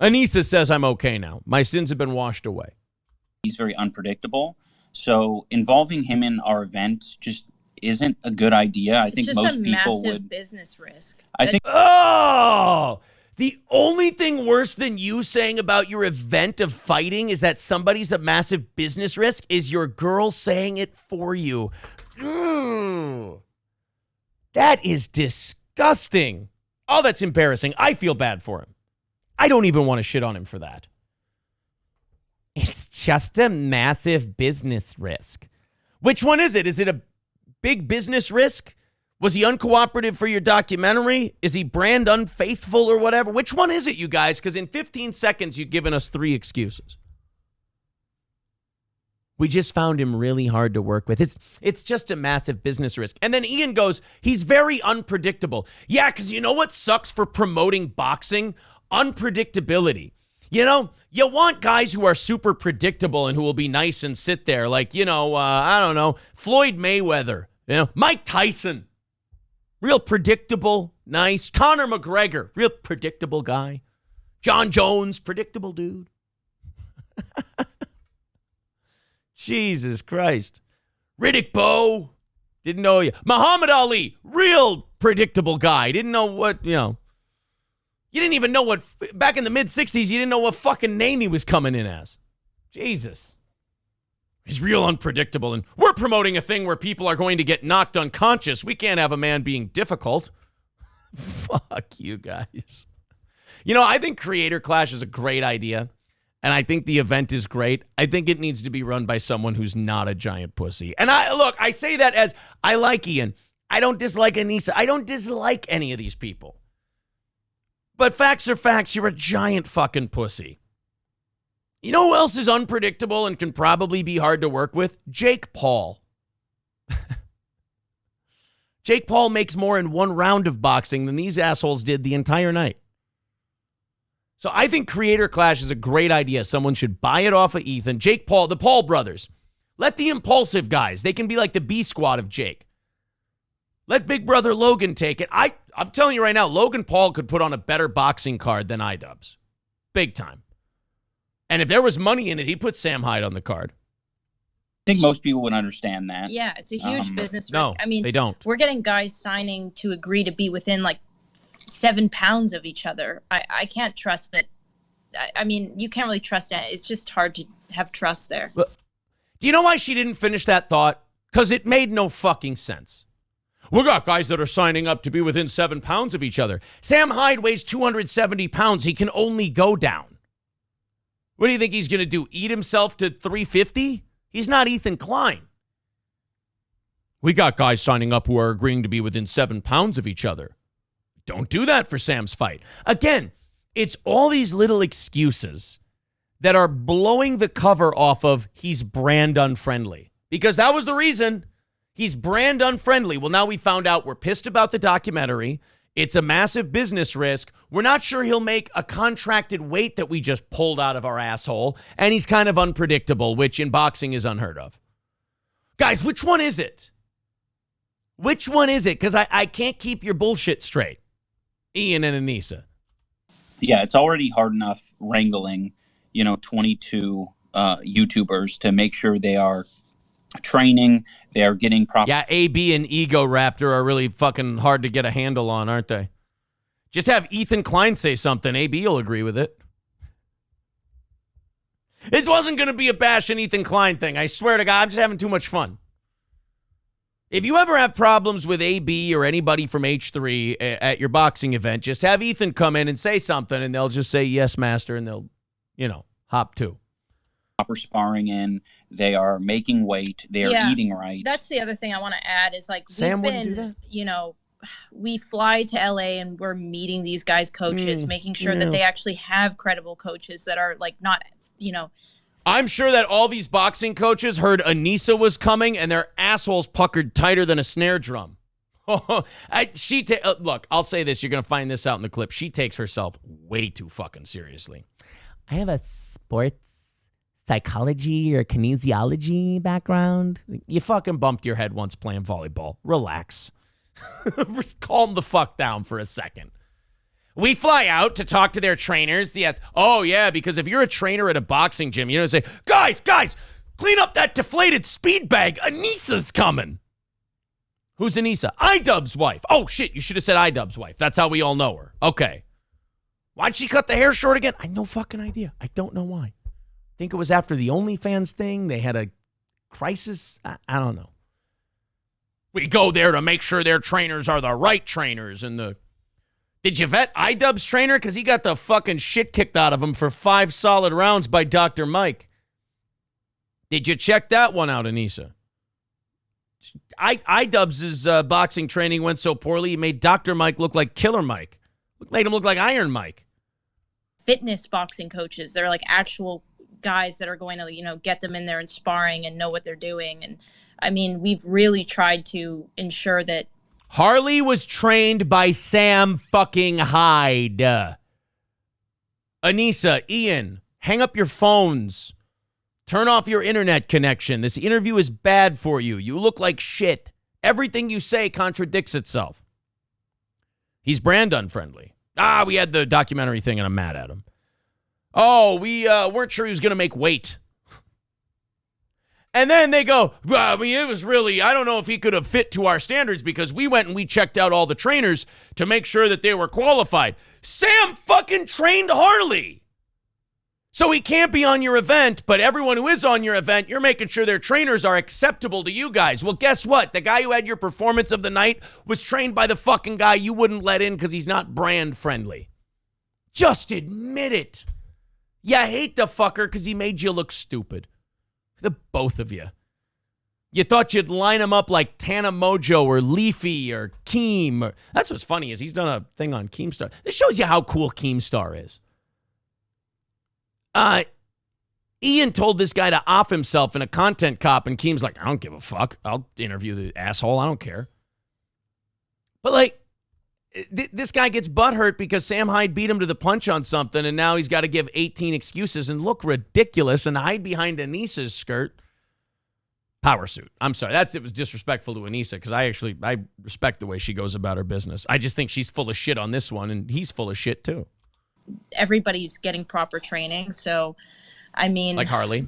Anisa says I'm okay now. My sins have been washed away. He's very unpredictable. So involving him in our event just isn't a good idea. I think most people would. It's just a massive business risk. The only thing worse than you saying about your event of fighting is that somebody's a massive business risk is your girl saying it for you. That is disgusting. Oh, that's embarrassing. I feel bad for him. I don't even want to shit on him for that. It's just a massive business risk. Which one is it? Is it a big business risk? Was he uncooperative for your documentary? Is he brand unfaithful or whatever? Which one is it, you guys? Because in 15 seconds, you've given us 3 excuses. We just found him really hard to work with. It's just a massive business risk. And then Ian goes, he's very unpredictable. Yeah, because you know what sucks for promoting boxing? Unpredictability. You know, you want guys who are super predictable and who will be nice and sit there. Like, I don't know, Floyd Mayweather, Mike Tyson. Real predictable, nice. Conor McGregor, real predictable guy. John Jones, predictable dude. Jesus Christ. Riddick Bowe, didn't know you. Muhammad Ali, real predictable guy. Didn't know what, You didn't even know what, back in the mid-'60s, you didn't know what fucking name he was coming in as. Jesus. He's real unpredictable, and we're promoting a thing where people are going to get knocked unconscious. We can't have a man being difficult. Fuck you guys. I think Creator Clash is a great idea, and I think the event is great. I think it needs to be run by someone who's not a giant pussy. And I say that as I like Ian. I don't dislike Anisa. I don't dislike any of these people. But facts are facts. You're a giant fucking pussy. You know who else is unpredictable and can probably be hard to work with? Jake Paul. Jake Paul makes more in one round of boxing than these assholes did the entire night. So I think Creator Clash is a great idea. Someone should buy it off of Ethan. Jake Paul, the Paul brothers. Let the impulsive guys, they can be like the B squad of Jake. Let Big Brother Logan take it. I'm telling you right now, Logan Paul could put on a better boxing card than IDubbz. Big time. And if there was money in it, he'd put Sam Hyde on the card. I think most people would understand that. Yeah, it's a huge business risk. No, I mean, they don't. We're getting guys signing to agree to be within like 7 pounds of each other. I can't trust that. I mean, you can't really trust that. It's just hard to have trust there. But do you know why she didn't finish that thought? Because it made no fucking sense. We got guys that are signing up to be within 7 pounds of each other. Sam Hyde weighs 270 pounds. He can only go down. What do you think he's going to do? Eat himself to 350? He's not Ethan Klein. We got guys signing up who are agreeing to be within 7 pounds of each other. Don't do that for Sam's fight. Again, it's all these little excuses that are blowing the cover off of he's brand unfriendly. Because that was the reason. He's brand unfriendly. Well, now we found out we're pissed about the documentary. It's a massive business risk. We're not sure he'll make a contracted weight that we just pulled out of our asshole. And he's kind of unpredictable, which in boxing is unheard of. Guys, which one is it? Which one is it? Because I can't keep your bullshit straight. Ian and Anisa. Yeah, it's already hard enough wrangling, 22 YouTubers to make sure they are training, they are getting proper. Yeah, AB and Ego Raptor are really fucking hard to get a handle on, aren't they? Just have Ethan Klein say something. AB will agree with it. This wasn't going to be a bash and Ethan Klein thing. I swear to God, I'm just having too much fun. If you ever have problems with AB or anybody from H3 at your boxing event, just have Ethan come in and say something, and they'll just say, yes, master, and they'll, hop to. Proper sparring in, they are making weight, they are eating right. That's the other thing I want to add is like Sam we've wouldn't been, do that? We fly to LA and we're meeting these guys' coaches, making sure that they actually have credible coaches that are like not, I'm sure that all these boxing coaches heard Anisa was coming and their assholes puckered tighter than a snare drum. Look, I'll say this. You're going to find this out in the clip. She takes herself way too fucking seriously. I have a sports psychology or kinesiology background. You fucking bumped your head once playing volleyball. Relax. Calm the fuck down for a second. We fly out to talk to their trainers. Yes. Oh, yeah, because if you're a trainer at a boxing gym, say, guys, clean up that deflated speed bag. Anisa's coming. Who's Anisa? IDubbz's wife. Oh, shit, you should have said IDubbz's wife. That's how we all know her. Okay. Why'd she cut the hair short again? I have no fucking idea. I don't know why. I think it was after the OnlyFans thing. They had a crisis. I don't know. We go there to make sure their trainers are the right trainers. And did you vet IDubbz's trainer? Because he got the fucking shit kicked out of him for 5 solid rounds by Dr. Mike. Did you check that one out, Anisa? IDubbz's boxing training went so poorly, he made Dr. Mike look like Killer Mike. Made him look like Iron Mike. Fitness boxing coaches, they're like actual guys that are going to, get them in there and sparring and know what they're doing. And I mean, we've really tried to ensure that. Harley was trained by Sam fucking Hyde. Anisa, Ian, hang up your phones. Turn off your internet connection. This interview is bad for you. You look like shit. Everything you say contradicts itself. He's brand unfriendly. We had the documentary thing and I'm mad at him. Oh, we weren't sure he was going to make weight. And then they go, well, I mean, it was really, I don't know if he could have fit to our standards because we went and we checked out all the trainers to make sure that they were qualified. Sam fucking trained Harley. So he can't be on your event, but everyone who is on your event, you're making sure their trainers are acceptable to you guys. Well, guess what? The guy who had your performance of the night was trained by the fucking guy you wouldn't let in because he's not brand friendly. Just admit it. You hate the fucker because he made you look stupid. The both of you. You thought you'd line him up like Tana Mojo or Leafy or Keem. That's what's funny is he's done a thing on Keemstar. This shows you how cool Keemstar is. Ian told this guy to off himself in a content cop, and Keem's like, I don't give a fuck. I'll interview the asshole. I don't care. But, like, this guy gets butthurt because Sam Hyde beat him to the punch on something, and now he's got to give 18 excuses and look ridiculous and hide behind Anisa's skirt. Power suit. I'm sorry. It was disrespectful to Anisa because I respect the way she goes about her business. I just think she's full of shit on this one, and he's full of shit, too. Everybody's getting proper training. So, I mean, like Harley,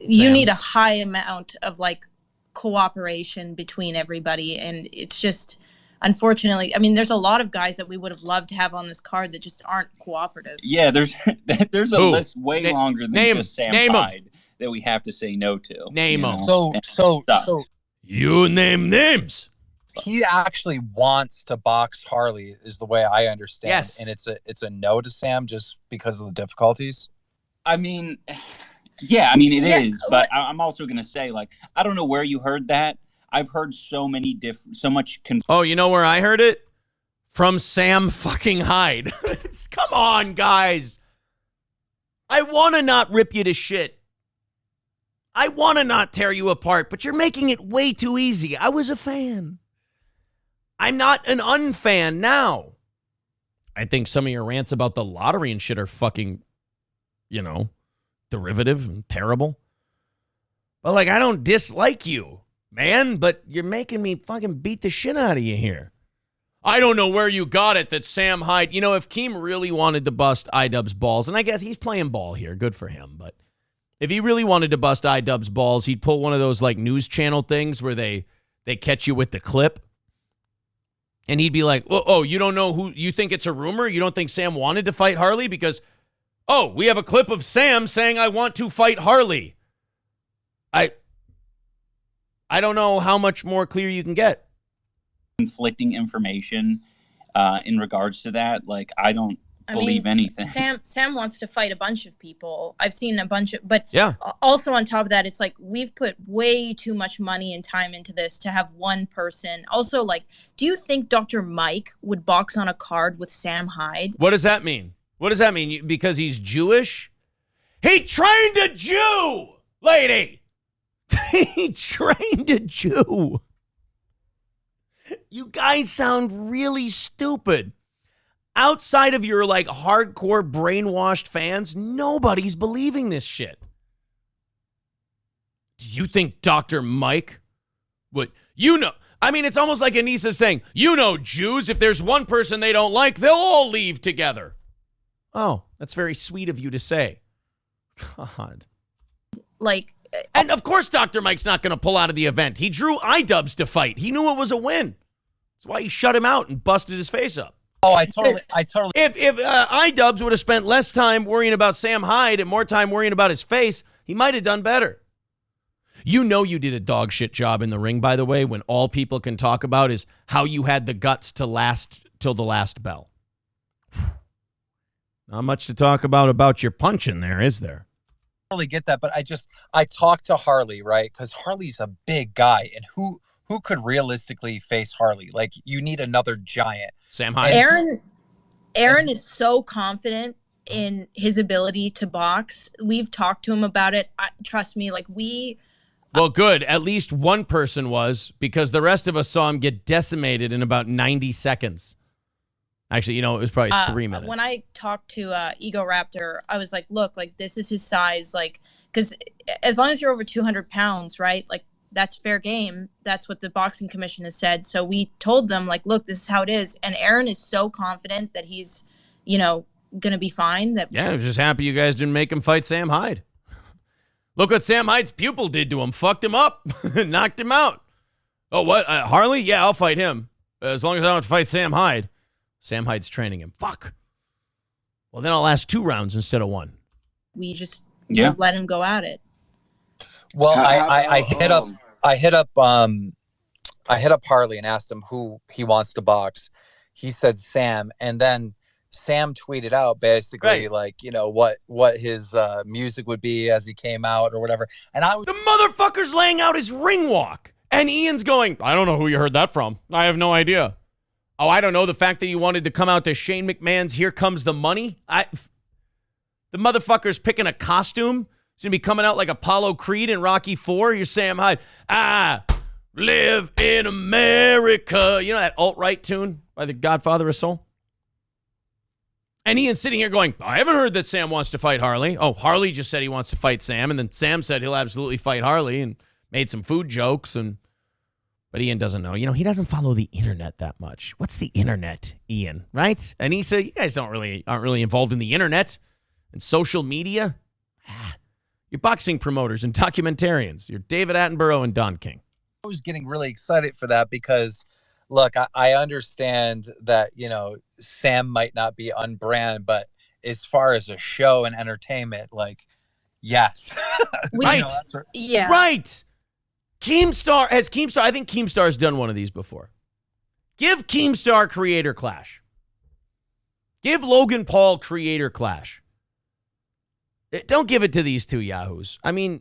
you Sam. need a high amount of like cooperation between everybody. And it's just, unfortunately, I mean, there's a lot of guys that we would have loved to have on this card that just aren't cooperative. Yeah, there's a list way longer than just Sam name Hyde that we have to say no to. Name them. So you name names. he actually wants to box Harley, is the way I understand. Yes. And it's a no to Sam just because of the difficulties. I mean, yeah, I mean it is, but I'm also gonna say, like, I don't know where you heard that. I've heard so much. Oh, you know where I heard it? From Sam fucking Hyde. Come on, guys. I want to not rip you to shit. I want to not tear you apart, but you're making it way too easy. I was a fan. I'm not an unfan now. I think some of your rants about the lottery and shit are fucking, derivative and terrible. But, like, I don't dislike you, man, but you're making me fucking beat the shit out of you here. I don't know where you got it that Sam Hyde, if Keem really wanted to bust IDubbz balls, and I guess he's playing ball here, good for him, but if he really wanted to bust IDubbz balls, he'd pull one of those, like, news channel things where they catch you with the clip. And he'd be like, oh, you don't know who, you think it's a rumor? You don't think Sam wanted to fight Harley? Because, we have a clip of Sam saying, I want to fight Harley. I don't know how much more clear you can get. Conflicting information in regards to that. Like, I don't believe anything. Sam wants to fight a bunch of people. I've seen a bunch of, but yeah. Also on top of that, it's like we've put way too much money and time into this to have one person. Also, like, do you think Dr. Mike would box on a card with Sam Hyde? What does that mean? What does that mean? Because he's Jewish? He trained a Jew, lady. He trained a Jew. You guys sound really stupid. Outside of your, like, hardcore brainwashed fans, nobody's believing this shit. Do you think Dr. Mike would, I mean, it's almost like Anisa saying, Jews, if there's one person they don't like, they'll all leave together. Oh, that's very sweet of you to say. God. Like, and of course Dr. Mike's not going to pull out of the event. He drew IDubbz to fight. He knew it was a win. That's why he shut him out and busted his face up. Oh, I totally. If IDubbz would have spent less time worrying about Sam Hyde and more time worrying about his face, he might have done better. You did a dog shit job in the ring, by the way, when all people can talk about is how you had the guts to last till the last bell. Not much to talk about your punching there, is there? I totally get that, but I talked to Harley, right? Because Harley's a big guy, and who could realistically face Harley? Like, you need another giant. Sam Hyde. Aaron is so confident in his ability to box. We've talked to him about it. Trust me, like Well, good. At least one person was, because the rest of us saw him get decimated in about 90 seconds. Actually, it was probably 3 minutes. When I talked to Ego Raptor, I was like, look, like, this is his size. Like, because as long as you're over 200 pounds, right? Like, that's fair game. That's what the boxing commission has said. So we told them, like, look, this is how it is. And Aaron is so confident that he's, going to be fine. Yeah, I was just happy you guys didn't make him fight Sam Hyde. Look what Sam Hyde's pupil did to him. Fucked him up. Knocked him out. Oh, what? Harley? Yeah, I'll fight him. As long as I don't have to fight Sam Hyde. Sam Hyde's training him. Fuck. Well, then I'll ask 2 rounds instead of 1. We just won't let him go at it. Well, I hit up Harley and asked him who he wants to box. He said Sam, and then Sam tweeted out basically like, you know, what his music would be as he came out or whatever. And I was the motherfucker's laying out his ring walk, and Ian's going, I don't know who you heard that from. I have no idea. Oh, I don't know. The fact that you wanted to come out to Shane McMahon's Here Comes the Money. The motherfucker's picking a costume. He's going to be coming out like Apollo Creed in Rocky IV. You're Sam Hyde. I live in America. You know that alt-right tune by the Godfather of Soul? And Ian's sitting here going, I haven't heard that Sam wants to fight Harley. Oh, Harley just said he wants to fight Sam. And then Sam said he'll absolutely fight Harley and made some food jokes. But Ian doesn't know. You know, he doesn't follow the internet that much. What's the internet, Ian? Right? Anisa, you guys aren't really involved in the internet and social media. You're boxing promoters and documentarians. You're David Attenborough and Don King. I was getting really excited for that because, look, I understand that, you know, Sam might not be on brand, but as far as a show and entertainment, like, yes. Right. Yeah. Right. Keemstar, I think Keemstar's done one of these before. Give Keemstar Creator Clash. Give Logan Paul Creator Clash. Don't give it to these 2 yahoos. I mean,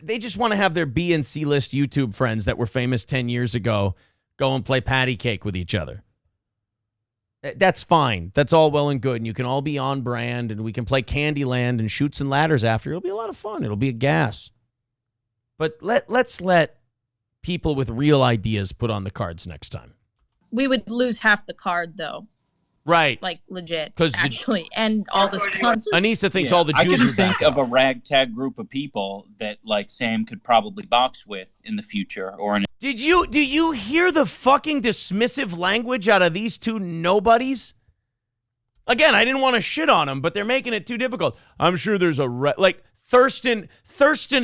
they just want to have their B and C list YouTube friends that were famous 10 years ago go and play patty cake with each other. That's fine. That's all well and good. And you can all be on brand and we can play Candyland and Chutes and Ladders after. It'll be a lot of fun. It'll be a gas. But let's let people with real ideas put on the cards next time. We would lose half the card, though. Right. Like, legit, 'Cause actually. And all the sponsors. Anisa thinks all the Jews I can are think back of up. a ragtag group of people that, like, Sam could probably box with in the future. Or Do you hear the fucking dismissive language out of these 2 nobodies? Again, I didn't want to shit on them, but they're making it too difficult. I'm sure there's like Thurston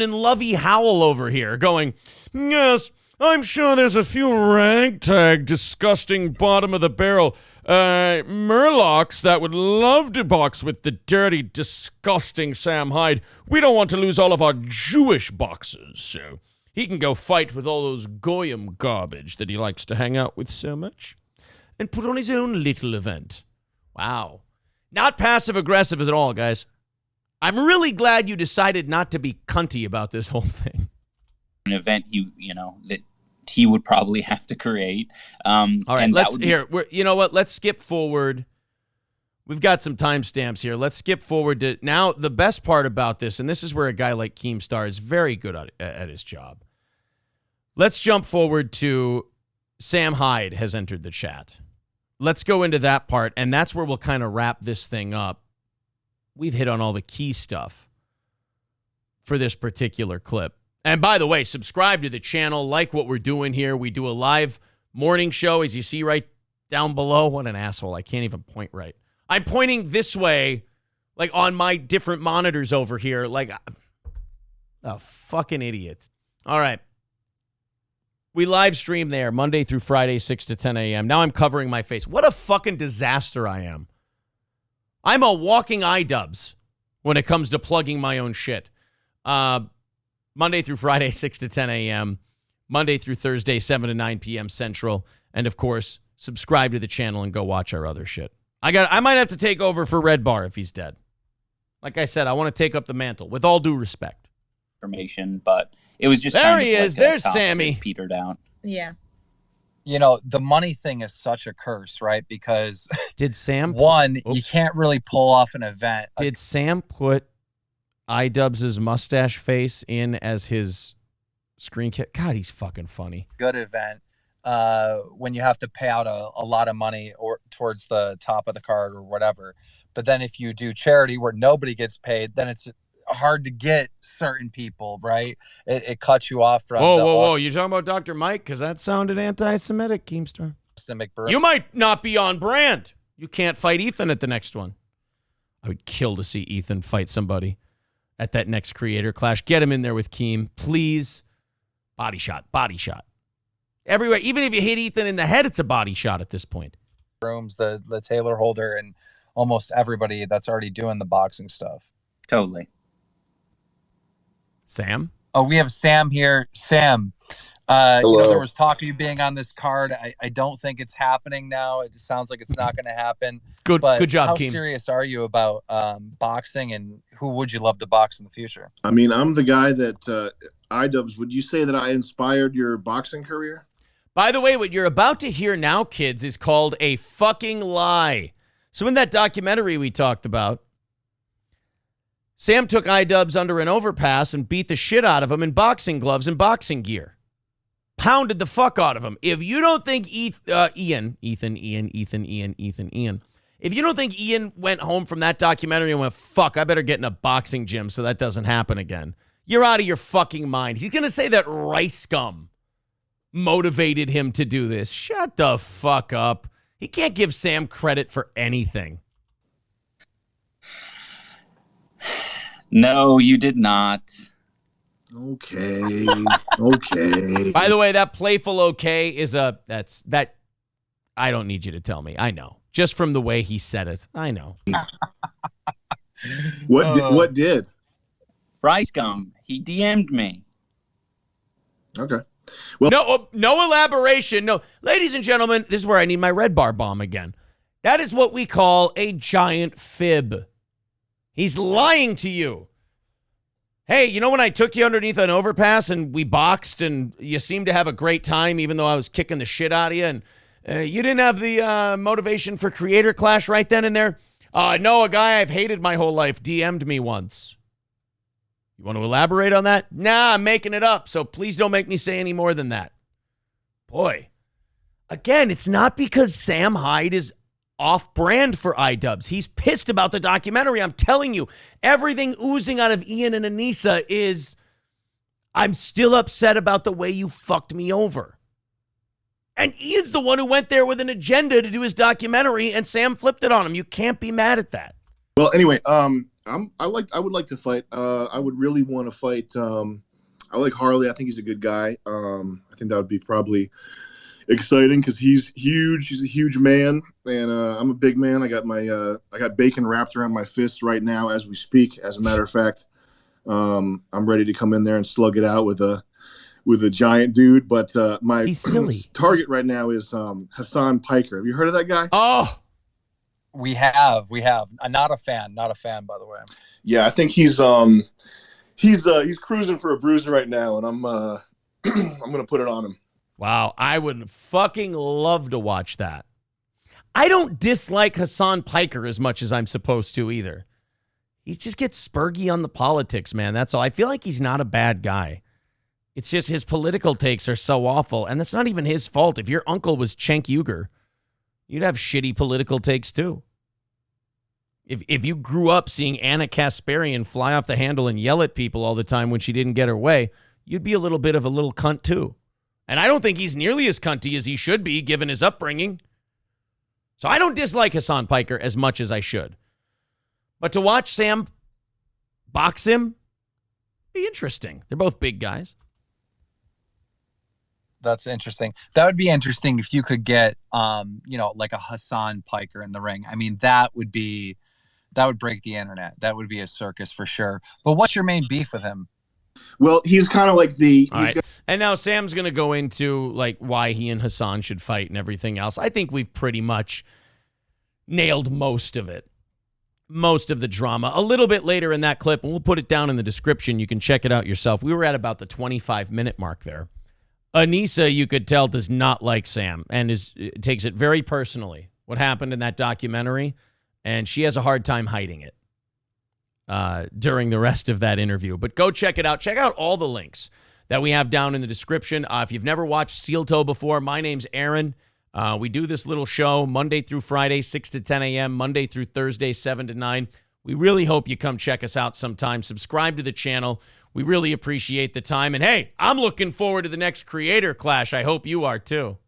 and Lovey Howell over here going, yes, I'm sure there's a few ragtag, disgusting bottom of the barrel Murlocs that would love to box with the dirty, disgusting Sam Hyde. We don't want to lose all of our Jewish boxers, so he can go fight with all those Goyim garbage that he likes to hang out with so much and put on his own little event. Wow. Not passive-aggressive at all, guys. I'm really glad you decided not to be cunty about this whole thing. an event that he would probably have to create. All right, you know what? Let's skip forward. We've got some timestamps here. Let's skip forward to now. The best part about this, and this is where a guy like Keemstar is very good at his job. Let's jump forward to Sam Hyde has entered the chat. Let's go into that part, and that's where we'll kind of wrap this thing up. We've hit on all the key stuff for this particular clip. And by the way, subscribe to the channel, like what we're doing here. We do a live morning show, as you see right down below. What an asshole. I can't even point right. I'm pointing this way, like on my different monitors over here, like a fucking idiot. All right. We live stream there Monday through Friday, 6 to 10 a.m. Now I'm covering my face. What a fucking disaster I am. I'm a walking IDubbz when it comes to plugging my own shit. Monday through Friday, 6 to 10 a.m. Monday through Thursday, 7 to 9 p.m. Central. And, of course, subscribe to the channel and go watch our other shit. I might have to take over for Red Bar if he's dead. Like I said, I want to take up the mantle, with all due respect. Information, but it was just there he is. There's Sammy. Petered out. Yeah. You know, the money thing is such a curse, right? Because did Sam you can't really pull off an event. Did Sam put IDubbz's mustache face in as his screen cap? God, he's fucking funny. Good event. When you have to pay out a lot of money or towards the top of the card or whatever. But then if you do charity where nobody gets paid, then it's hard to get certain people, right? It cuts you off from whoa. You talking about Dr. Mike? Because that sounded anti-Semitic, Keemstar. You might not be on brand. You can't fight Ethan at the next one. I would kill to see Ethan fight somebody at that next Creator Clash. Get him in there with Keem, please. Body shot, body shot. Everywhere, even if you hit Ethan in the head, it's a body shot at this point. Rooms, the Taylor Holder, and almost everybody that's already doing the boxing stuff. Totally. Sam? Oh, we have Sam here. Sam, there was talk of you being on this card. I don't think it's happening now. It sounds like it's not going to happen. Good job, how Keem. serious are you about boxing, and who would you love to box in the future? I mean, I'm the guy that IDubbz. Would you say that I inspired your boxing career? By the way, what you're about to hear now, kids, is called a fucking lie. So in that documentary we talked about, Sam took IDubbz under an overpass and beat the shit out of him in boxing gloves and boxing gear. Pounded the fuck out of him. If you don't think Ian, if you don't think Ian went home from that documentary and went, fuck, I better get in a boxing gym so that doesn't happen again, you're out of your fucking mind. He's going to say that rice scum motivated him to do this. Shut the fuck up. He can't give Sam credit for anything. No, you did not. Okay. Okay. By the way, that playful okay is I don't need you to tell me. I know. Just from the way he said it. I know. What did? Rice gum. He DM'd me. Okay. Well, no elaboration. No. Ladies and gentlemen, this is where I need my red bar bomb again. That is what we call a giant fib. He's lying to you. Hey, you know when I took you underneath an overpass and we boxed and you seemed to have a great time even though I was kicking the shit out of you, and you didn't have the motivation for Creator Clash right then and there? No, a guy I've hated my whole life DM'd me once. You want to elaborate on that? Nah, I'm making it up, so please don't make me say any more than that. Boy, again, it's not because Sam Hyde is off-brand for IDubbz. He's pissed about the documentary. I'm telling you, everything oozing out of Ian and Anisa is, I'm still upset about the way you fucked me over. And Ian's the one who went there with an agenda to do his documentary, and Sam flipped it on him. You can't be mad at that. well, anyway, I would like to fight. I would really want to fight. I like Harley. I think he's a good guy. I think that would be probably exciting because he's huge. He's a huge man, and I'm a big man. I got bacon wrapped around my fists right now as we speak. As a matter of fact, I'm ready to come in there and slug it out with a giant dude. But my He's silly. target right now is Hassan Piker. Have you heard of that guy? Oh, We have. I'm not a fan, by the way. Yeah, I think he's cruising for a bruiser right now, and I'm gonna put it on him. wow. I would fucking love to watch that. I don't dislike Hassan Piker as much as I'm supposed to either. He just gets spurgy on the politics, man. That's all. I feel like he's not a bad guy. It's just his political takes are so awful, and that's not even his fault. If your uncle was Cenk Uygur, you'd have shitty political takes too. If you grew up seeing Anna Kasparian fly off the handle and yell at people all the time when she didn't get her way, you'd be a little bit of a little cunt too. And I don't think he's nearly as cunty as he should be given his upbringing. So I don't dislike Hassan Piker as much as I should. But to watch Sam box him, be interesting. They're both big guys. That's interesting. That would be interesting if you could get, like a Hassan Piker in the ring. I mean, that would break the internet. That would be a circus for sure. But what's your main beef with him? Well, he's kind of like All right. And now Sam's going to go into like why he and Hassan should fight and everything else. I think we've pretty much nailed most of it. Most of the drama. A little bit later in that clip, and we'll put it down in the description. You can check it out yourself. We were at about the 25-minute mark there. Anisa, you could tell, does not like Sam and takes it very personally, what happened in that documentary, and she has a hard time hiding it during the rest of that interview. But go check it out. Check out all the links that we have down in the description. If you've never watched Steel Toe before, my name's Aaron. We do this little show Monday through Friday, 6 to 10 a.m., Monday through Thursday, 7 to 9. We really hope you come check us out sometime. Subscribe to the channel. We really appreciate the time. And hey, I'm looking forward to the next Creator Clash. I hope you are too.